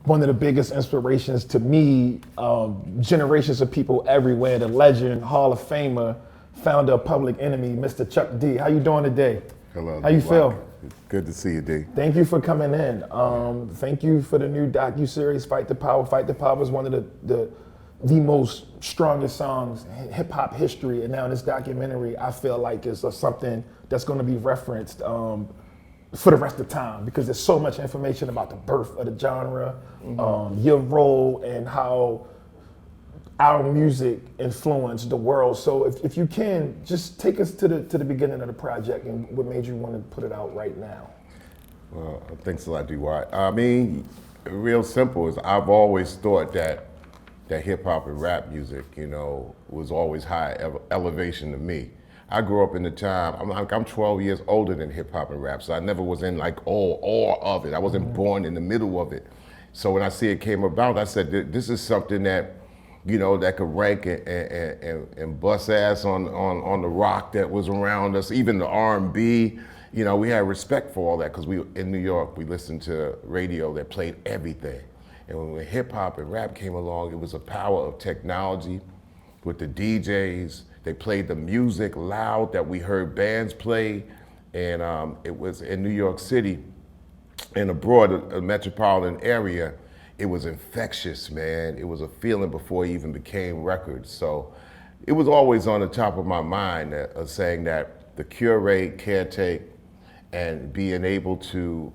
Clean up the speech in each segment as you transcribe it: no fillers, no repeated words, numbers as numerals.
one of the biggest inspirations to me, generations of people everywhere, the legend, Hall of Famer, founder of Public Enemy, Mr. Chuck D. How you doing today? Hello. How you feel? Good to see you, D. Thank you for coming in. Thank you for the new docu-series, Fight the Power. Fight the Power is one of the most strongest songs in hip hop history. And now in this documentary, I feel like it's something that's going to be referenced for the rest of time, because there's so much information about the birth of the genre, your role, and how our music influenced the world. So if you can, just take us to the beginning of the project and what made you want to put it out right now. Well, thanks a lot, D.Y. I mean, real simple is I've always thought that hip hop and rap music, was always high elevation to me. I grew up in the time, I'm 12 years older than hip hop and rap, so I never was in like all of it. I wasn't born in the middle of it. So when I see it came about, I said, this is something that, that could rank and bust ass on the rock that was around us, even the R&B. We had respect for all that, because in New York, we listened to radio that played everything. And when hip hop and rap came along, it was a power of technology with the DJs. They played the music loud that we heard bands play. And it was in New York City and abroad, a metropolitan area. It was infectious, man. It was a feeling before it even became records. So it was always on the top of my mind saying that the curate, caretake, and being able to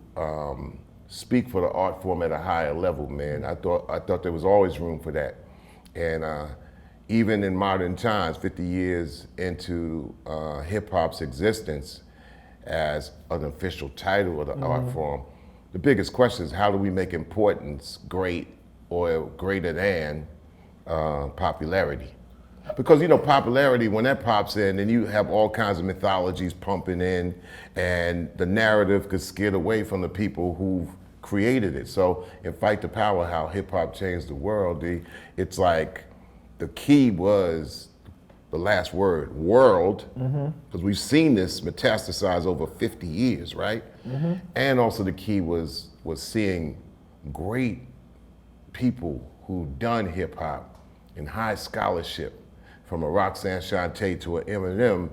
speak for the art form at a higher level, man. I thought there was always room for that. And even in modern times, 50 years into hip hop's existence as an official title of the art form, the biggest question is, how do we make importance great or greater than popularity? Because popularity, when that pops in, then you have all kinds of mythologies pumping in, and the narrative could skid away from the people who've created it. So in Fight the Power, how hip hop changed the world, it's like the key was the last word, world, because we've seen this metastasize over 50 years, right? And also the key was seeing great people who done hip hop in high scholarship, from a Roxanne Shante to an Eminem,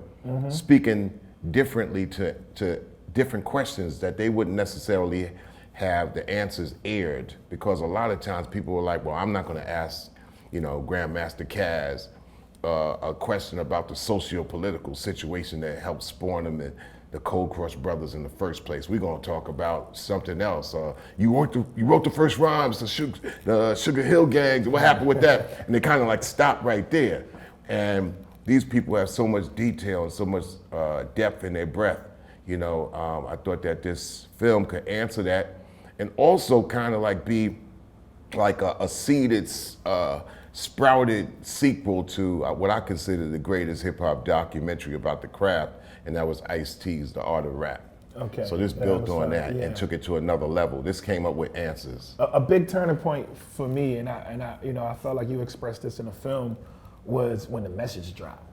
speaking differently to different questions that they wouldn't necessarily have the answers aired, because a lot of times people were like, well, I'm not gonna ask, Grandmaster Caz a question about the socio-political situation that helped spawn them, the Cold Crush Brothers in the first place. We're gonna talk about something else. You wrote the first rhymes, the Sugar Hill Gang, what happened with that? And they kind of like stopped right there. And these people have so much detail and so much depth in their breath. I thought that this film could answer that, and also kind of like be like a seeded, sprouted sequel to what I consider the greatest hip hop documentary about the craft, and that was Ice-T's The Art of Rap. Okay. So this built on that and took it to another level. This came up with answers. A big turning point for me, and I felt like you expressed this in the film, was when the message dropped.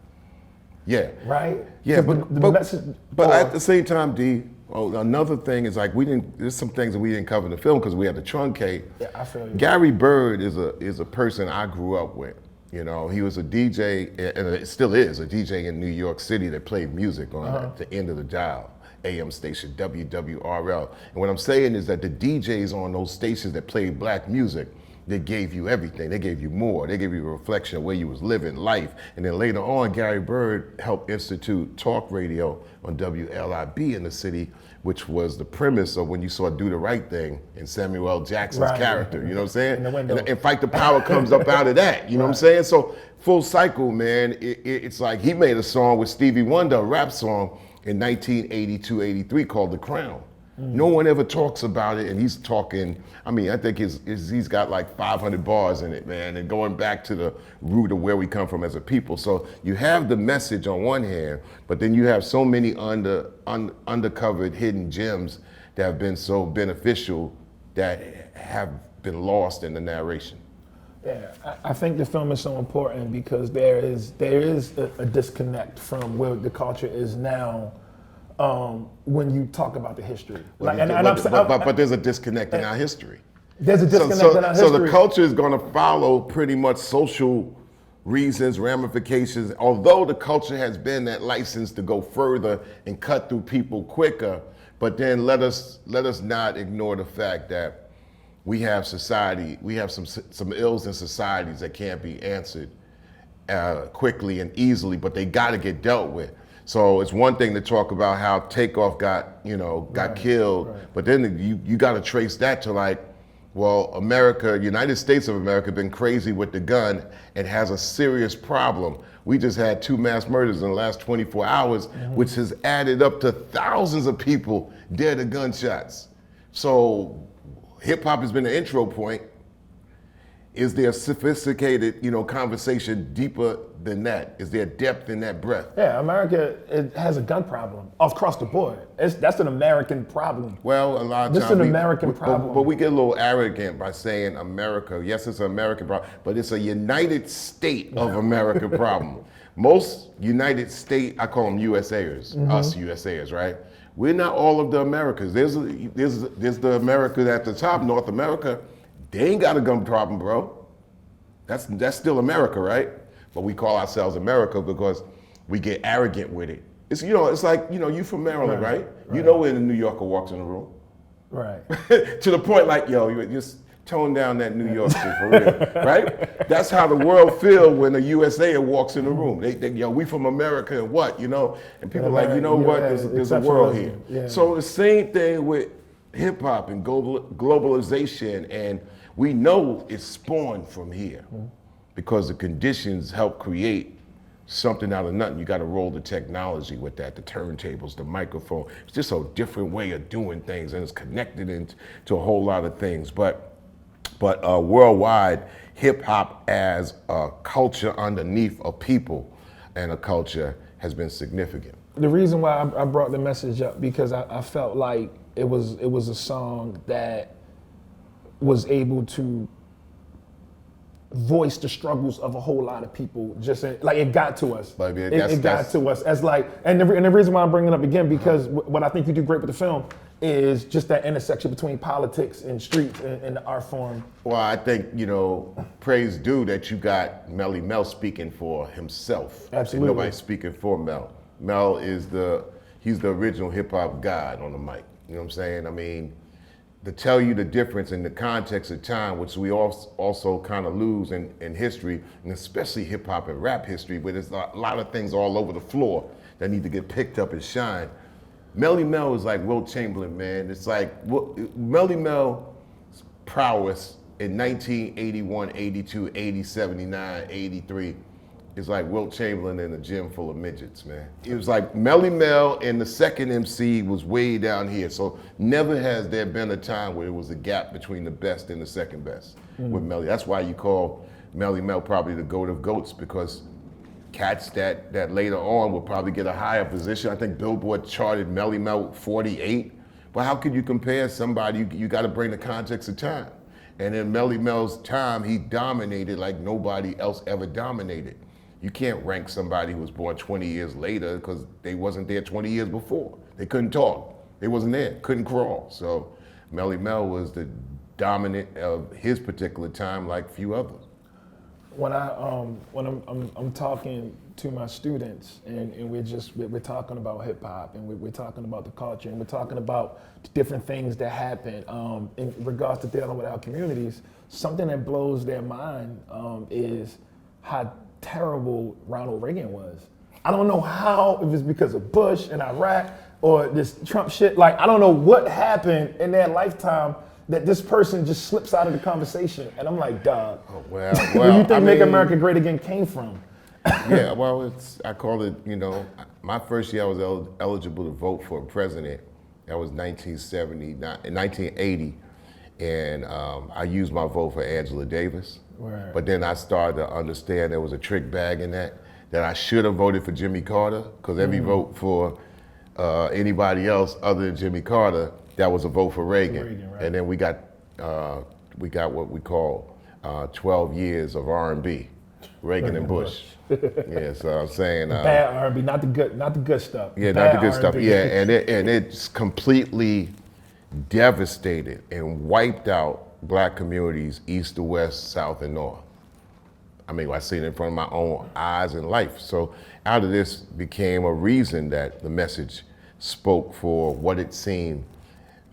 Yeah. Right? Yeah, but at the same time, D, another thing is like there's some things that we didn't cover in the film because we had to truncate. Yeah, I feel you. Gary Bird is a person I grew up with. He was a DJ, and it still is a DJ in New York City that played music on the end of the dial, AM station, WWRL. And what I'm saying is that the DJs on those stations that played black music, they gave you everything. They gave you more. They gave you a reflection of where you was living life. And then later on, Gary Bird helped institute talk radio on WLIB in the city, which was the premise of when you saw Do the Right Thing in Samuel L. Jackson's character, you know what I'm saying? And Fight the Power comes up out of that, you know what I'm saying? So full cycle, man, it's like he made a song with Stevie Wonder, a rap song in 1982, 83 called The Crown. No one ever talks about it, and he's talking, I think he's got like 500 bars in it, man, and going back to the root of where we come from as a people. So you have the message on one hand, but then you have so many undercovered hidden gems that have been so beneficial that have been lost in the narration. Yeah, I think the film is so important because there is a disconnect from where the culture is now. When you talk about the history, but there's a disconnect in our history. There's a disconnect in our So the history. culture is going to follow pretty much social reasons, ramifications. Although the culture has been that license to go further and cut through people quicker, but then let us not ignore the fact that we have some ills in societies that can't be answered quickly and easily, but they got to get dealt with. So it's one thing to talk about how Takeoff got killed, but then you got to trace that to like, well, America, United States of America, been crazy with the gun and has a serious problem. We just had 2 mass murders in the last 24 hours, which has added up to thousands of people dead to gunshots. So hip hop has been an intro point. Is there a sophisticated, conversation deeper than that? Is there depth in that breadth? Yeah, America it has a gun problem across the board. That's an American problem. Well, a lot of This times is an American problem. But we get a little arrogant by saying America. Yes, it's an American problem, but it's a United States of America problem. Most United States, I call them USAers, us USAers, right? We're not all of the Americas. There's the America at the top, North America. They ain't got a gun problem, bro. That's still America, right? But we call ourselves America because we get arrogant with it. It's it's like you from Maryland, right? You know when a New Yorker walks in the room, Right. to the point like you just tone down that New York shit for real, right? That's how the world feel when a USA walks in the room. They we from America and what, and people are like, what? There's a world here. Yeah. So the same thing with hip hop and globalization, and we know it's spawned from here because the conditions help create something out of nothing. You got to roll the technology with that, the turntables, the microphone. It's just a different way of doing things, and it's connected into a whole lot of things. But worldwide, hip hop as a culture underneath a people and a culture has been significant. The reason why I brought the message up because I felt like it was a song that was able to voice the struggles of a whole lot of people. It got to us. Like, yeah, it got to us as like, and the reason why I'm bringing it up again because what I think you do great with the film is just that intersection between politics and streets and the art form. Well, I think, praise due that you got Melle Mel speaking for himself. Absolutely. And nobody's speaking for Mel. Mel is he's the original hip hop god on the mic. You know what I'm saying? I mean, to tell you the difference in the context of time, which we also kind of lose in history, and especially hip hop and rap history, where there's a lot of things all over the floor that need to get picked up and shine. Melle Mel is like Wilt Chamberlain, man. It's like Melle Mel's prowess in 1981, 82, 80, 79, 83 is like Wilt Chamberlain in a gym full of midgets, man. It was like Melle Mel and the second MC was way down here. So never has there been a time where there was a gap between the best and the second best with Melle. That's why you call Melle Mel probably the GOAT of GOATs, because cats that later on will probably get a higher position. I think Billboard charted Melle Mel 48. But how could you compare somebody? You got to bring the context of time. And in Melle Mel's time, he dominated like nobody else ever dominated. You can't rank somebody who was born 20 years later because they wasn't there 20 years before. They couldn't talk. They wasn't there, couldn't crawl. So Melle Mel was the dominant of his particular time like few others. When I'm talking to my students and we're talking about hip hop and we're talking about the culture and we're talking about the different things that happen in regards to dealing with our communities, something that blows their mind is how terrible Ronald Reagan was. I don't know how, if it's because of Bush and Iraq or this Trump shit, like I don't know what happened in their lifetime that this person just slips out of the conversation. And I'm like, dog, Well, where do you think Make America Great Again came from? Yeah, well, I call it, my first year I was eligible to vote for a president. That was 1980. And I used my vote for Angela Davis. Right. But then I started to understand there was a trick bag in that I should have voted for Jimmy Carter, because every vote for anybody else other than Jimmy Carter, that was a vote for Reagan. Right. And then we got what we call 12 years of R&B, Reagan and Bush. Yeah, so I'm saying bad R&B, not the good stuff. Yeah, bad not the good stuff. R&B. Yeah, and it's completely devastated and wiped out black communities, east to west, south and north. I mean, I see it in front of my own eyes and life. So out of this became a reason that the message spoke for what it seemed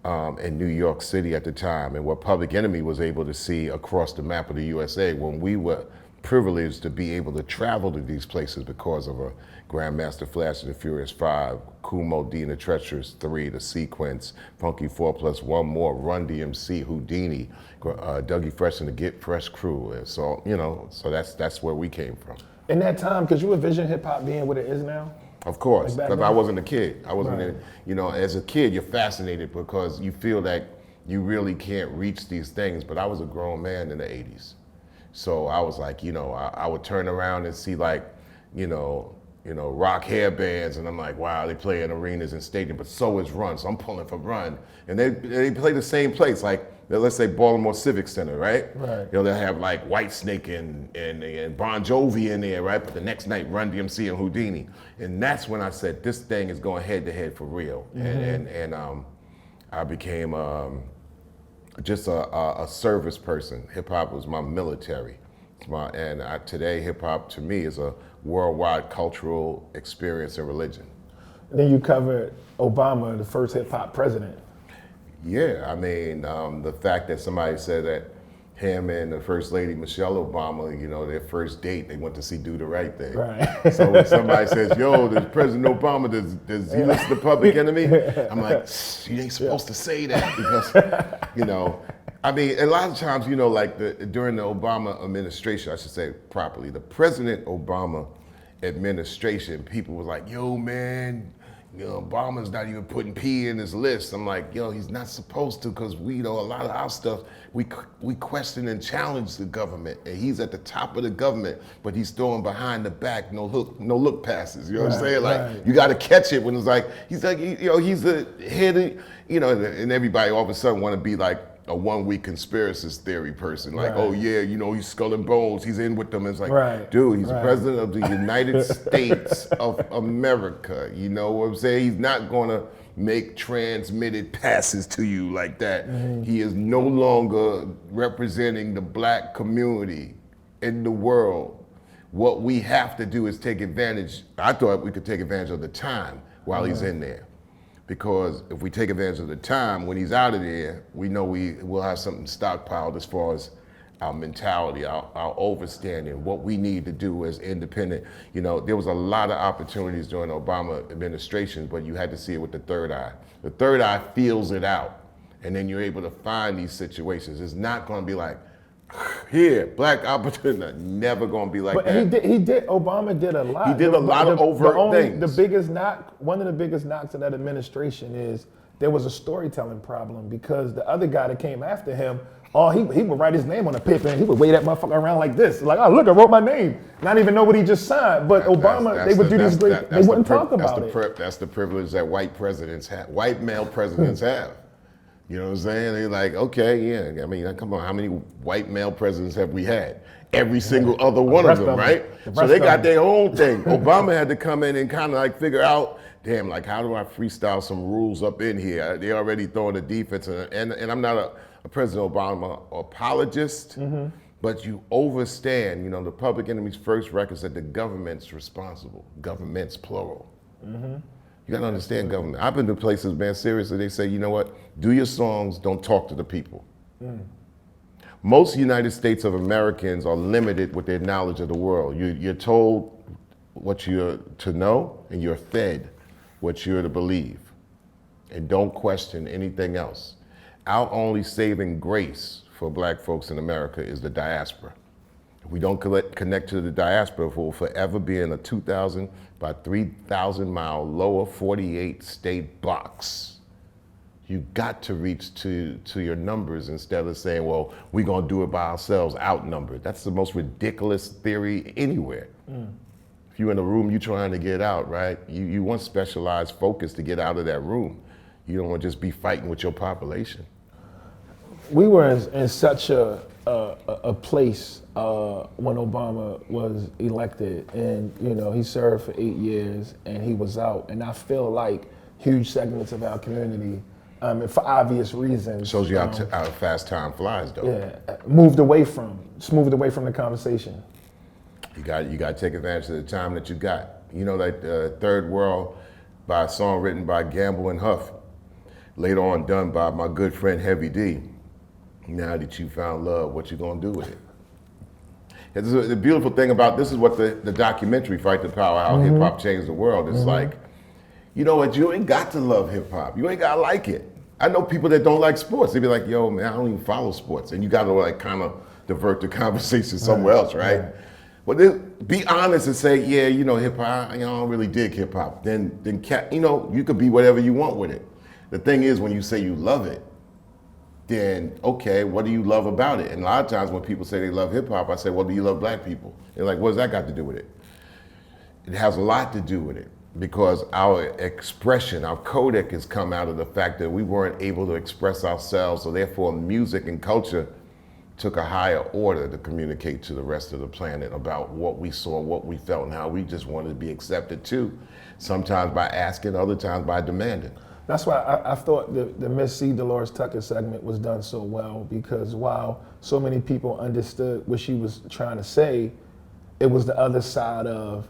in New York City at the time, and what Public Enemy was able to see across the map of the USA when we were privileged to be able to travel to these places because of a Grandmaster Flash and the Furious 5, Kumo D and the Treacherous 3, The Sequence, Funky 4 plus one more, Run DMC, Houdini, Dougie Fresh and the Get Fresh crew. And so, you know, so that's where we came from. In that time, could you envision hip hop being what it is now? Of course, Like because I wasn't a kid. I wasn't, Right. you know, as a kid, you're fascinated because you feel that you really can't reach these things. But I was a grown man in the 80s. So I was like, you know, I would turn around and see like, you know, rock hair bands, and I'm like, wow, they play in arenas and stadiums, but so is Run. So I'm pulling for Run. And they play the same place, like, let's say Baltimore Civic Center, right? Right. You know, they'll have like Whitesnake and Bon Jovi in there, right? But the next night, Run DMC and Houdini. And that's when I said, this thing is going head to head for real. And I became just a service person. Hip hop was my military. Today, hip hop to me is a worldwide cultural experience and religion. Then you covered Obama, the first hip hop president. Yeah, I mean, the fact that somebody said that him and the First Lady Michelle Obama, you know, their first date, they went to see Do the Right Thing. Right. So when somebody says, yo, does President Obama, does he listen to Public Enemy? I'm like, you ain't supposed to say that because, you know, I mean, a lot of times, you know, like during the Obama administration, I should say properly, the President Obama administration, people was like, yo, man, you know, Obama's not even putting P in his list. I'm like, yo, he's not supposed to, because we know a lot of our stuff, we question and challenge the government, and he's at the top of the government, but he's throwing behind the back, no look passes. You know what I'm saying? Like, you got to catch it when it's like, he's like, you know, he's the head of, you know, and everybody all of a sudden want to be like a 1 week conspiracist theory person. Like, oh yeah, you know, he's Skull and Bones, he's in with them. It's like, dude, he's the president of the United States of America. You know what I'm saying? He's not gonna make transmitted passes to you like that. He is no longer representing the black community in the world. What we have to do is take advantage, I thought we could take advantage of the time while he's in there. Because if we take advantage of the time, when he's out of there, we know we'll have something stockpiled as far as our mentality, our overstanding, what we need to do as independent. You know, there was a lot of opportunities during the Obama administration, but you had to see it with the third eye. The third eye feels it out, and then you're able to find these situations. It's not gonna be like, here, black opportunity, never gonna be like that. But Obama did a lot. He did a lot of overt things. The biggest knock, one of the biggest knocks of that administration is there was a storytelling problem, because the other guy that came after him, he would write his name on a paper and he would wave that motherfucker around like this. Like, oh look, I wrote my name. Not even know what he just signed. But Obama, they would do these great, they wouldn't talk about it. That's the privilege that white presidents have, white male presidents have. You know what I'm saying? They're like, okay, yeah. I mean, come on, how many white male presidents have we had? Every single other one of them, right? So they got their own thing. Obama had to come in and kind of like figure out, damn, like how do I freestyle some rules up in here? They already throwing the defense, and I'm not a President Obama apologist, but you overstand, you know, the Public Enemy's first record said the government's responsible, government's plural. You gotta understand government. I've been to places, man, seriously, they say, you know what, do your songs, don't talk to the people. Most United States of Americans are limited with their knowledge of the world. You're told what you're to know, and you're fed what you're to believe. And don't question anything else. Our only saving grace for black folks in America is the diaspora. If we don't connect to the diaspora, we'll forever be in a 2,000 by 3,000 mile lower 48 state box. You got to reach to your numbers instead of saying, well, we're gonna do it by ourselves, outnumbered. That's the most ridiculous theory anywhere. If you're in a room, you're trying to get out, right? You want specialized focus to get out of that room. You don't want to just be fighting with your population. We were in such a place when Obama was elected, and you know, he served for 8 years and he was out, and I feel like huge segments of our community for obvious reasons. Shows you how fast time flies, though. Yeah, moved away from the conversation. You got to take advantage of the time that you got. You know, like Third World, by a song written by Gamble and Huff, later on done by my good friend Heavy D. Now that you found love, what you gonna do with it? The beautiful thing about this is what the documentary Fight the Power, How Hip Hop Changed the World is like. You know what? You ain't got to love hip hop. You ain't gotta like it. I know people that don't like sports. They be like, "Yo, man, I don't even follow sports," and you gotta like kind of divert the conversation somewhere else, right? But be honest and say, "Yeah, you know, hip hop. I don't really dig hip hop." Then you know, you could be whatever you want with it. The thing is, when you say you love it, then okay, what do you love about it? And a lot of times when people say they love hip hop, I say, "Well, do you love black people?" They're like, "What does that got to do with it?" It has a lot to do with it. Because our expression, our codec has come out of the fact that we weren't able to express ourselves, so therefore music and culture took a higher order to communicate to the rest of the planet about what we saw, what we felt, and how we just wanted to be accepted too. Sometimes by asking, other times by demanding. That's why I thought the Miss C. Dolores Tucker segment was done so well, because while so many people understood what she was trying to say, it was the other side of,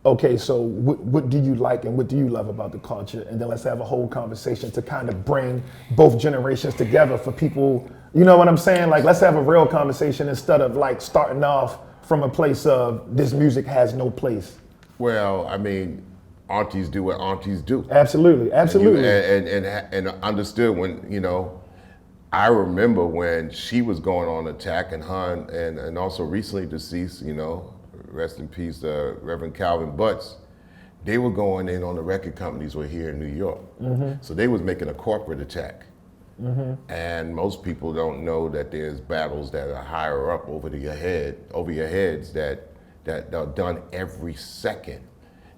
okay, so what do you like and what do you love about the culture? And then let's have a whole conversation to kind of bring both generations together for people, you know what I'm saying? Like, let's have a real conversation instead of like starting off from a place of this music has no place. Well, I mean, aunties do what aunties do. Absolutely, absolutely. And understood when, you know, I remember when she was going on attack and her and also recently deceased, you know, rest in peace, Reverend Calvin Butts, they were going in on the record companies were here in New York. So they was making a corporate attack. And most people don't know that there's battles that are higher up over your heads that are done every second.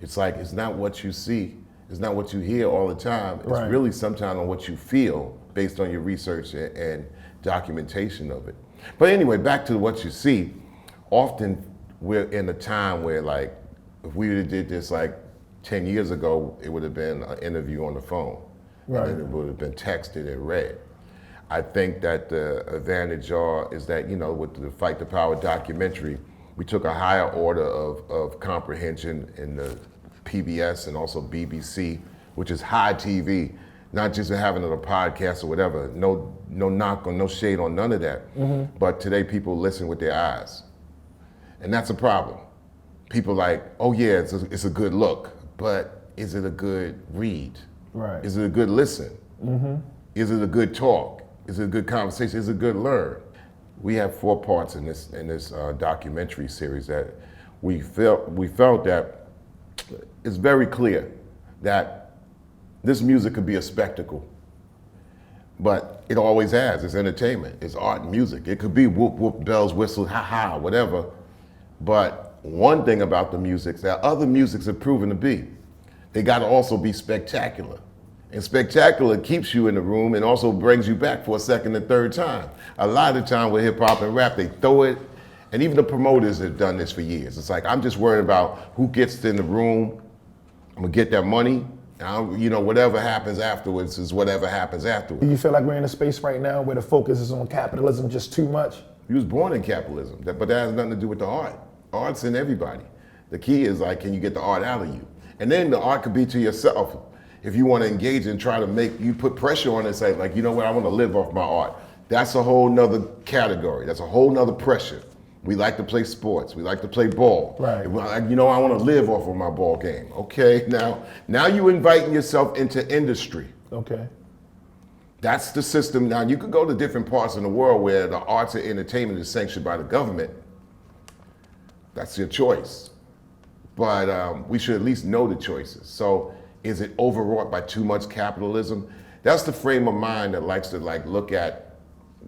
It's like, it's not what you see, it's not what you hear all the time. It's really sometimes on what you feel based on your research and documentation of it. But anyway, back to what you see, often we're in a time where, like, if we did this like 10 years ago, it would have been an interview on the phone. And then it would have been texted and read. I think that the advantage is that, you know, with the Fight the Power documentary, we took a higher order of comprehension in the PBS and also BBC, which is high TV, not just having it a podcast or whatever. No knock on, no shade on none of that. But today people listen with their eyes. And that's a problem. People like, oh yeah, it's a good look, but is it a good read? Right. Is it a good listen? Is it a good talk? Is it a good conversation? Is it a good learn? We have 4 parts in this documentary series that we felt that it's very clear that this music could be a spectacle, but it always has. It's entertainment. It's art and music. It could be whoop whoop, bells, whistles, ha ha, whatever. But one thing about the music that other musics have proven to be, they got to also be spectacular. And spectacular keeps you in the room and also brings you back for a second and third time. A lot of the time with hip hop and rap, they throw it, and even the promoters have done this for years. It's like, I'm just worried about who gets in the room, I'm gonna get that money, and you know, whatever happens afterwards is whatever happens afterwards. Do you feel like we're in a space right now where the focus is on capitalism just too much? He was born in capitalism, but that has nothing to do with the art. Art's in everybody. The key is like, can you get the art out of you? And then the art could be to yourself. If you want to engage and try to you put pressure on it and say, like, you know what, I want to live off my art. That's a whole nother category. That's a whole nother pressure. We like to play sports. We like to play ball. Right. You know, I want to live off of my ball game. Okay, now you're inviting yourself into industry. Okay. That's the system. Now, you could go to different parts in the world where the arts and entertainment is sanctioned by the government. That's your choice. But we should at least know the choices. So is it overwrought by too much capitalism? That's the frame of mind that likes to like look at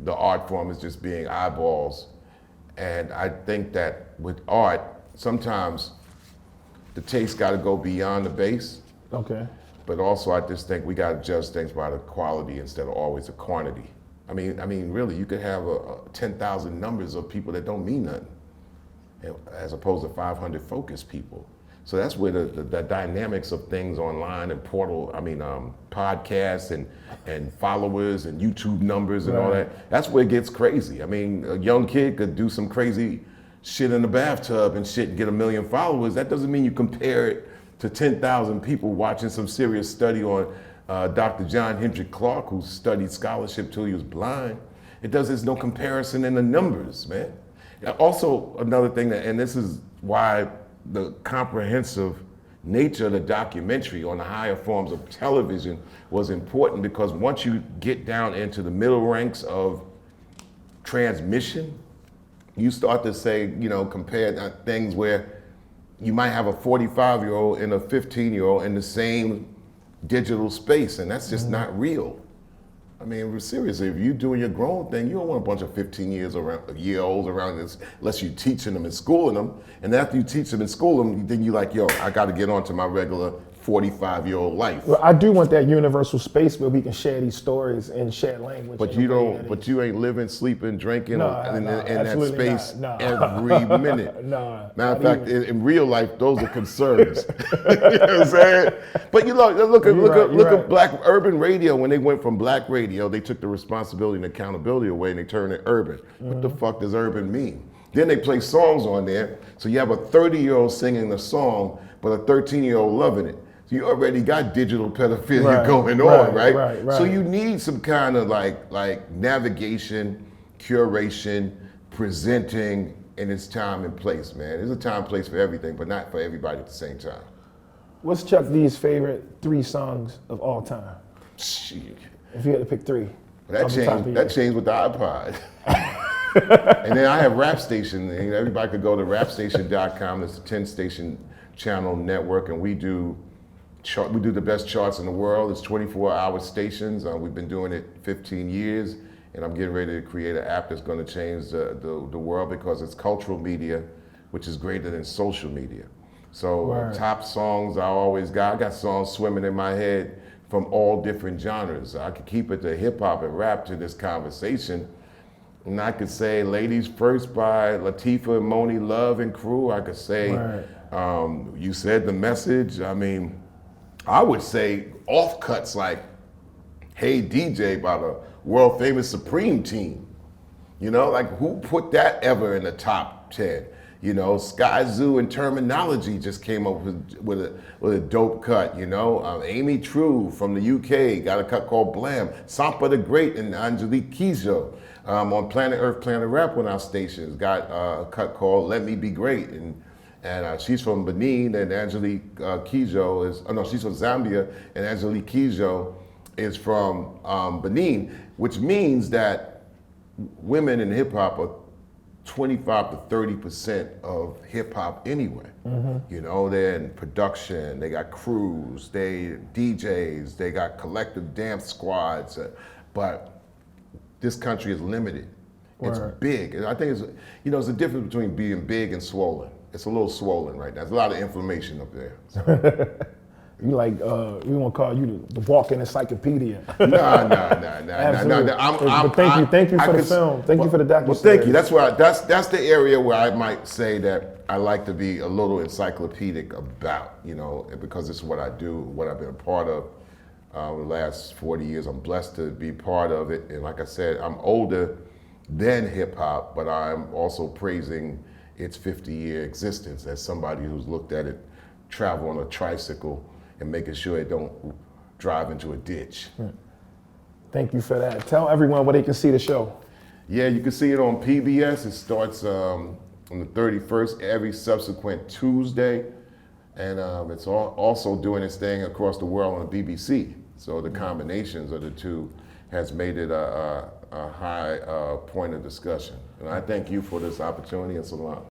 the art form as just being eyeballs. And I think that with art, sometimes the taste got to go beyond the base. Okay. But also, I just think we got to judge things by the quality instead of always the quantity. I mean, really, you could have 10,000 numbers of people that don't mean nothing, as opposed to 500 focused people. So that's where the dynamics of things online and podcasts and followers and YouTube numbers and all that, that's where it gets crazy. I mean, a young kid could do some crazy shit in the bathtub and shit and get 1 million followers. That doesn't mean you compare it to 10,000 people watching some serious study on Dr. John Hendrik Clark, who studied scholarship till he was blind. There's no comparison in the numbers, man. Also, another thing and this is why the comprehensive nature of the documentary on the higher forms of television was important, because once you get down into the middle ranks of transmission, you start to say, compare things where you might have a 45-year-old and a 15-year-old in the same digital space, and that's just not real. I mean, seriously, if you're doing your grown thing, you don't want a bunch of 15-year-olds around this, unless you're teaching them and schooling them. And after you teach them and school them, then you're like, yo, I got to get on to my regular 45-year-old life. Well, I do want that universal space where we can share these stories and share language. But you don't. But you ain't living, sleeping, drinking in that space every minute. Matter of fact, in real life, those are concerns. You know what I'm saying? But look at Black urban radio. When they went from Black radio, they took the responsibility and accountability away and they turned it urban. What the fuck does urban mean? Then they play songs on there, so you have a 30-year-old singing the song, but a 13-year-old loving it. So you already got digital pedophilia going on, right? So you need some kind of like navigation, curation, presenting in its time and place, man. There's a time and place for everything, but not for everybody at the same time. What's Chuck D's favorite 3 songs of all time? Shit. If you had to pick 3. That changed with the iPod. And then I have Rap Station. And everybody could go to rapstation.com. It's a 10-station channel network, and we do the best charts in the world. It's 24-hour stations. We've been doing it 15 years, and I'm getting ready to create an app that's going to change the world, because it's cultural media, which is greater than social media. So top songs I got songs swimming in my head from all different genres. I could keep it to hip hop and rap to this conversation. And I could say Ladies First by Latifah and Moni Love and Crew. I could say, You Said the Message. I mean, I would say offcuts like Hey DJ by the world famous Supreme Team. Like who put that ever in the top 10? Sky Zoo and Terminology just came up with a dope cut, Amy True from the UK got a cut called Blam. Sampa the Great and Angelique Kidjo on Planet Earth, Planet Rap on our stations got a cut called Let Me Be Great. And she's from Benin, and Angelique Kidjo she's from Zambia, and Angelique Kidjo is from Benin, which means that women in hip hop are 25 to 30% of hip hop anyway. They're in production, they got crews, they DJs, they got collective dance squads, but this country is limited. It's big, and I think it's there's a difference between being big and swollen. It's a little swollen right now. There's a lot of inflammation up there. So. We want to call you the walking encyclopedia. Nah. But thank you for the film. Thank you for the documentary. Well, thank you. That's the area where I might say that I like to be a little encyclopedic about, because it's what I do, what I've been a part of the last 40 years. I'm blessed to be part of it, and like I said, I'm older than hip hop, but I'm also praising its 50-year existence as somebody who's looked at it travel on a tricycle and making sure it don't drive into a ditch. Thank you for that. Tell everyone where they can see the show. Yeah, you can see it on PBS. It starts on the 31st every subsequent Tuesday. And it's also doing its thing across the world on the BBC. So the combinations of the two has made it a high point of discussion. And I thank you for this opportunity, and Salon.